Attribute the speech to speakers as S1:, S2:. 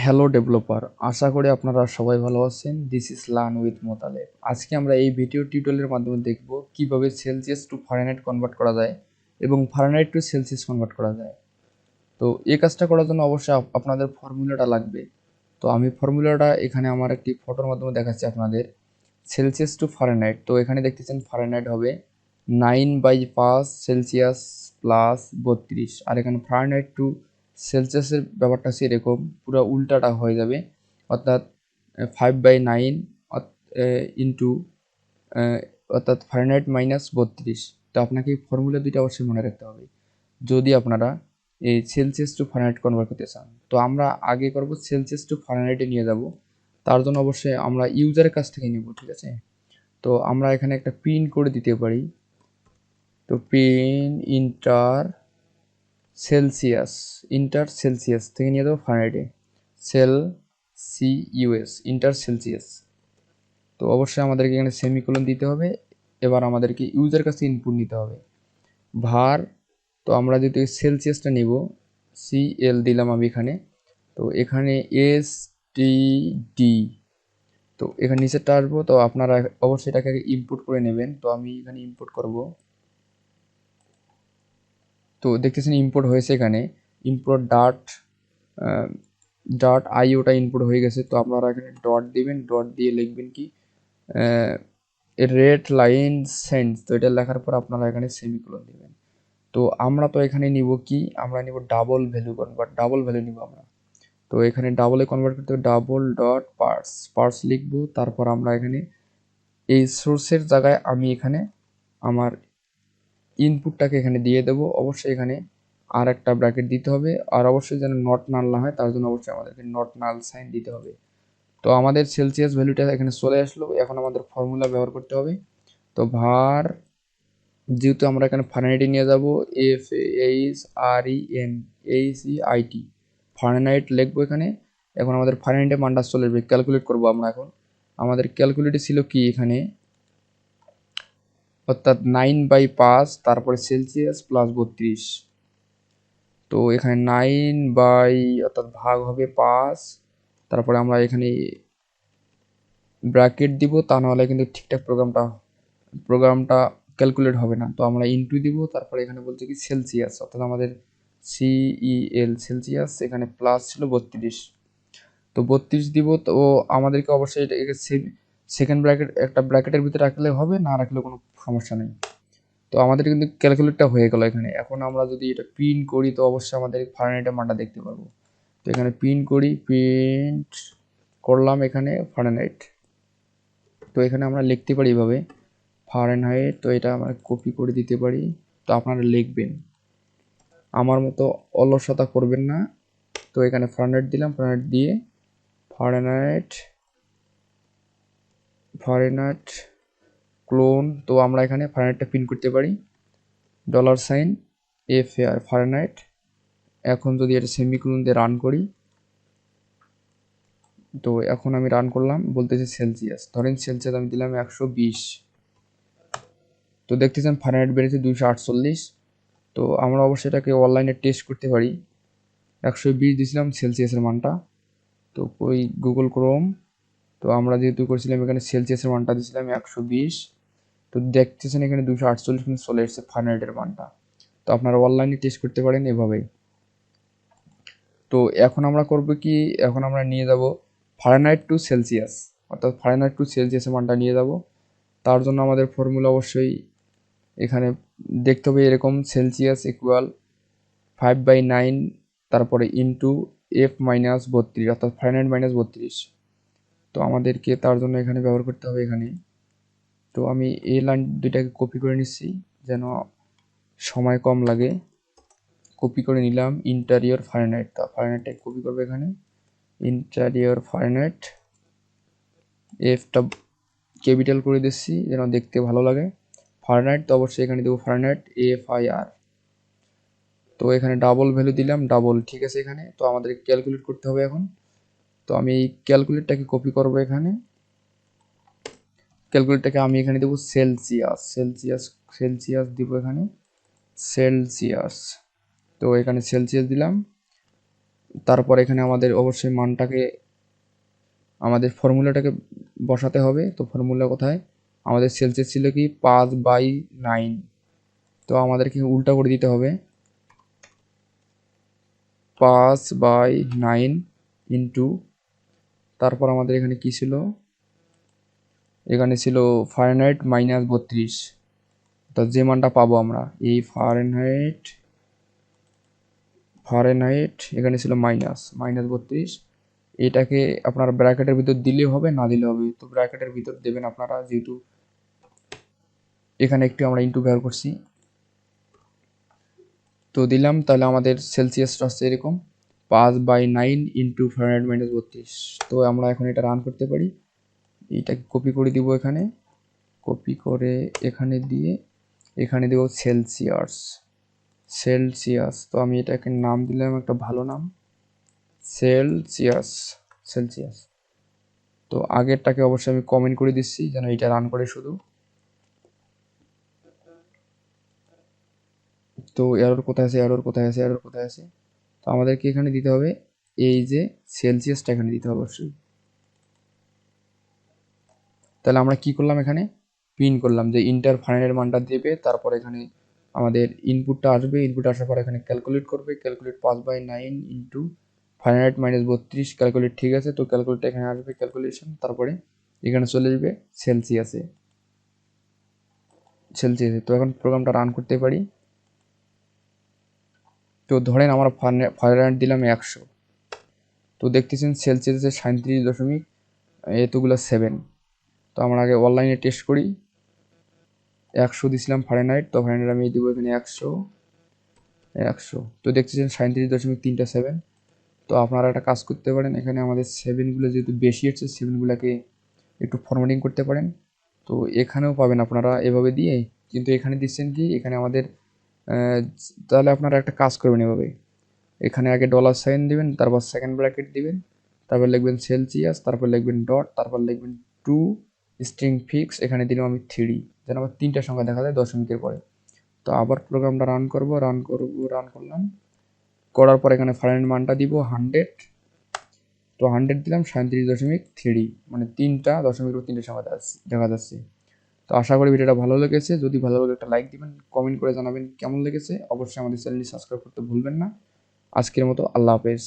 S1: Hello developer, আশা করি আপনারা সবাই ভালো আছেন। This is learn with Motaleb. আজকে আমরা এই ভিডিও টিউটোরিয়ালের মাধ্যমে দেখব কিভাবে সেলসিয়াস টু ফারেনহাইট কনভার্ট করা যায় এবং ফারেনহাইট টু সেলসিয়াস কনভার্ট করা যায়। তো এই কাজটা করার জন্য অবশ্যই আপনাদের ফর্মুলাটা লাগবে। তো আমি ফর্মুলাটা এখানে আমার একটি ফটোর মাধ্যমে দেখাচ্ছি আপনাদের। সেলসিয়াস টু ফারেনহাইট, তো এখানে দেখতেছেন ফারেনহাইট হবে 9/5 সেলসিয়াস প্লাস 32, আর এখানে ফারেনহাইট টু সেলসিয়াসের ব্যাপারটা হচ্ছে এরকম, পুরো উল্টাটা হয়ে যাবে, অর্থাৎ 5/9 ইন্টু অর্থাৎ ফারেনহাইট মাইনাস 32। তো আপনাকে এই ফর্মুলা দুইটা অবশ্যই মনে রাখতে হবে যদি আপনারা এই সেলসিয়াস টু ফারেনহাইট কনভার্ট করতে চান। তো আমরা আগে করব সেলসিয়াস টু ফারেনহাইটে নিয়ে যাব, তার জন্য অবশ্যই আমরা ইউজারের কাছ থেকে নিব, ঠিক আছে। তো আমরা এখানে একটা প্রিন্ট করে দিতে পারি। তো প্রিন্ট ইন্টার সেলসিয়াস থেকে নিয়ে যাবো ফারেনহাইটে, ইন্টার সেলসিয়াস। তো অবশ্যই আমাদেরকে এখানে সেমিকোলন দিতে হবে। এবার আমাদেরকে ইউজার কাছে ইনপুট নিতে হবে ভার। তো আমরা যদি সেলসিয়াসটা নিব, CL দিলাম আমি এখানে। তো এখানে STD, তো এখানে নিচেরটা আসবো। তো আপনারা অবশ্যই এটাকে ইনপুট করে নেবেন। তো আমি এখানে ইনপুট করব। তো দেখতেছেন ইম্পোর্ট হয়েছে, এখানে ইম্পোর্ট ডট আইওটা ইনপুট হয়ে গেছে। তো আপনারা এখানে ডট দিবেন, ডট দিয়ে লিখবেন কি রেড লাইন সেন্স। তো এটা লেখার পর আপনারা এখানে সেমিকোলন দিবেন। তো আমরা তো এখানে নিব কি, আমরা নিব double value convert, double value নিব আমরা। তো এখানে ডাবলে কনভার্ট করতে হবে, ডাবল ডট পার্স লিখবো। তারপর আমরা এখানে এই সোর্সের জায়গায় আমি এখানে আমার ইনপুটটাকে এখানে দিয়ে দেবো। অবশ্যই এখানে আর একটা ব্র্যাকেট দিতে হবে, আর অবশ্যই যেন নট নাল না হয় তার জন্য অবশ্যই আমাদেরকে নট নাল সাইন দিতে হবে। তো আমাদের সেলসিয়াস ভ্যালুটা এখানে চলে আসলো। এখন আমাদের ফর্মুলা ব্যবহার করতে হবে। তো ভার, যেহেতু আমরা এখানে ফারেনহাইটে নিয়ে যাব, FARENHEIT ফারেনহাইট লিখবো এখানে। এখন আমাদের ফারেনহাইটে মানটা চলে আসবে, ক্যালকুলেট করবো আমরা। এখন আমাদের ক্যালকুলেটে ছিল কি এখানে, অর্থাৎ 9/5 তারপরে সেলসিয়াস প্লাস 32। তো এখানে 9 অর্থাৎ ভাগ হবে 5, তারপরে আমরা এখানে ব্র্যাকেট দিব, তা নাহলে কিন্তু ঠিকঠাক প্রোগ্রামটা ক্যালকুলেট হবে না। তো আমরা ইনটু দিব, তারপরে এখানে বলছে কি সেলসিয়াস, অর্থাৎ আমাদের CEL সেলসিয়াস, এখানে প্লাস ছিল 32। তো 32 দিব। তো আমাদেরকে অবশ্যই এটা সেকেন্ড ব্র্যাকেট, একটা ব্র্যাকেটের ভিতরে রাখলে হবে, না রাখলে কোনো সমস্যা নেই। তো আমাদের কিন্তু ক্যালকুলেটটা হয়ে গেল এখানে। এখন আমরা যদি এটা প্রিন্ট করি, তো অবশ্যই আমাদের ফারেনহাইটের মানটা দেখতে পারবো। তো এখানে প্রিন্ট করলাম এখানে ফারেনহাইট। তো এখানে আমরা লিখতে পারি এভাবে ফারেনহাইট। তো এটা আমরা কপি করে দিতে পারি। তো আপনারা লিখবেন, আমার মতো অলসতা করবেন না। তো এখানে ফারেনহাইট দিলাম, ফারেনহাইট দিয়ে ফারেনহাইট ক্লোন। তো আমরা এখানে ফারেনহাইটটা প্রিন্ট করতে পারি, $FAR ফারেনহাইট। এখন যদি এটা সেমিকোলন দিয়ে রান করি, তো এখন আমি রান করলাম, বলতেছি সেলসিয়াস, ধরেন সেলসিয়াস আমি দিলাম 120। তো দেখতেছেন ফারেনহাইট বেড়েছে 248। তো আমরা অবশ্যই এটাকে অনলাইনে টেস্ট করতে পারি। 120 দিয়েছিলাম সেলসিয়াসের মানটা। তো ওই গুগল ক্রোম, তো আমরা যেহেতু করেছিলাম এখানে সেলসিয়াসের মানটা দিয়েছিলাম 120। তো দেখতেছেন এখানে 248 কিন্তু চলে এসেছে ফারেনহাইটের মানটা। তো আপনারা অনলাইনে টেস্ট করতে পারেন এভাবেই। তো এখন আমরা করব কি, এখন আমরা নিয়ে যাব ফারেনহাইট টু সেলসিয়াস, অর্থাৎ ফারেনহাইট টু সেলসিয়াসের মানটা নিয়ে যাব। তার জন্য আমাদের ফর্মুলা অবশ্যই এখানে দেখতে হবে এরকম, সেলসিয়াস ইকুয়াল 5/9 তারপরে ইন্টু F-32, অর্থাৎ ফারেনহাইট মাইনাস 32। তো আমাদেরকে তার জন্য এখানে ব্যবহার করতে হবে এখানে। তো আমি এই লাইন দুইটাকে কপি করে নিচ্ছি যেন সময় কম লাগে। কপি করে নিলাম ইন্টারিয়র ফারেনহাইট। তো ফারেনহাইটটাকে কপি করবে এখানে, ইন্টারিয়র ফারেনহাইট, এফটা ক্যাপিটাল করে দিচ্ছি যেন দেখতে ভালো লাগে। ফারেনহাইট, তো অবশ্যই এখানে দেবো ফারেনহাইট FIR। তো এখানে ডাবল ভ্যালু দিলাম, ডাবল, ঠিক আছে এখানে। তো আমাদের ক্যালকুলেট করতে হবে এখন। তো আমি এই ক্যালকুলেটটাকে কপি করব এখানে, ক্যালকুলেটটাকে আমি এখানে দেবো সেলসিয়াস দিব এখানে সেলসিয়াস। তো এখানে সেলসিয়াস দিলাম, তারপর এখানে আমাদের অবশ্যই মানটাকে আমাদের ফর্মুলাটাকে বসাতে হবে। তো ফর্মুলা কোথায়, আমাদের সেলসিয়াস ছিল কি 5/9, তো আমাদেরকে উল্টা করে দিতে হবে 5/9 ইন্টু, তারপর আমাদের এখানে কি ছিল, এখানে ছিল ফারেনহাইট -32, তো যে মানটা পাবো আমরা এই ফারেনহাইট এখানে ছিল -32, এটাকে আপনার ব্র্যাকেটের ভিতর দিলেও হবে না দিলেও হবে, তো ব্র্যাকেটের ভিতর দেবেন আপনারা, যেহেতু এখানে একটু আমরা ইন্টু ব্যবহার করছি। তো দিলাম, তাহলে আমাদের সেলসিয়াসটা হচ্ছে এরকম 5/9 ইন্টু ফারেনহাইট -32। তো আমরা এখন এটা রান করতে পারি। এইটাকে কপি করে দিব, এখানে কপি করে এখানে দিয়ে এখানে দেব সেলসিয়াস। তো আমি এটাকে নাম দিলাম একটা ভালো নাম, সেলসিয়াস। তো আগেরটাকে অবশ্যই আমি কমেন্ট করে দিচ্ছি যেন এটা রান করে শুধু। তো এরর কোথায় আছে, তো আমাদেরকে এখানে দিতে হবে এই যে সেলসিয়াসটা এখানে দিতে হবে অবশ্যই। তাহলে আমরা কি করলাম, এখানে প্রিন্ট করলাম যে ইন্টার ফারেনহাইটের মানটা দেবে, তারপর এখানে আমাদের ইনপুটটা আসবে, ইনপুট আসার পর এখানে ক্যালকুলেট করবে, ক্যালকুলেট 5/9 ইন্টু ফারেনহাইট -32, ক্যালকুলেট ঠিক আছে, তো ক্যালকুলেটটা এখানে আসবে, ক্যালকুলেশন, তারপরে এখানে চলে যাবে সেলসিয়াসে। তো এখন প্রোগ্রামটা রান করতে পারি। তো ধরেন আমরা ফারেনহাইট দিলাম 100, তো দেখতেছেন সেলসিয়াসে 37 এতগুলো 7। তো আমরা আগে অনলাইনে টেস্ট করি, 100 দিছিলাম ফারেনহাইট, তো ফারেনহাইট আমি দিব এখানে 100। তো দেখতেছেন 37.3 তো আপনারা একটা কাজ করতে পারেন, এখানে আমাদের 7গুলো যেহেতু বেশি হচ্ছে, 7গুলোকে একটু ফরম্যাটিং করতে পারেন। তো এখানেও পাবেন আপনারা এভাবে দিয়ে, কিন্তু এখানে দিচ্ছেন কি, এখানে আমাদের তাহলে আপনারা একটা কাজ করবেন এভাবে, এখানে আগে $সাইন দিবেন, তারপর সেকেন্ড ব্র্যাকেট দিবেন, তারপর লিখবেন সেলসিয়াস, তারপর লিখবেন ডট, তারপর লিখবেন 2 স্ট্রিং ফিক্স, এখানে দিলাম আমি 3, যেন আবার 3টা সংখ্যা দেখা যায় দশমিকের পরে। তো আবার প্রোগ্রামটা রান করলাম, করার পর এখানে ফারেনহাইট মানটা দিব 100, তো 100 দিলাম 37.3, মানে 3টা দশমিকের উপর 3টে সংখ্যা দেখা যাচ্ছে। তো আশা করি ভিডিওটা ভালো লেগেছে, যদি ভালো লাগে একটা লাইক দিবেন, কমেন্ট করে জানাবেন কেমন লেগেছে, অবশ্যই আমাদের চ্যানেলটি সাবস্ক্রাইব করতে ভুলবেন না। আজকের মতো আল্লাহ হাফেজ।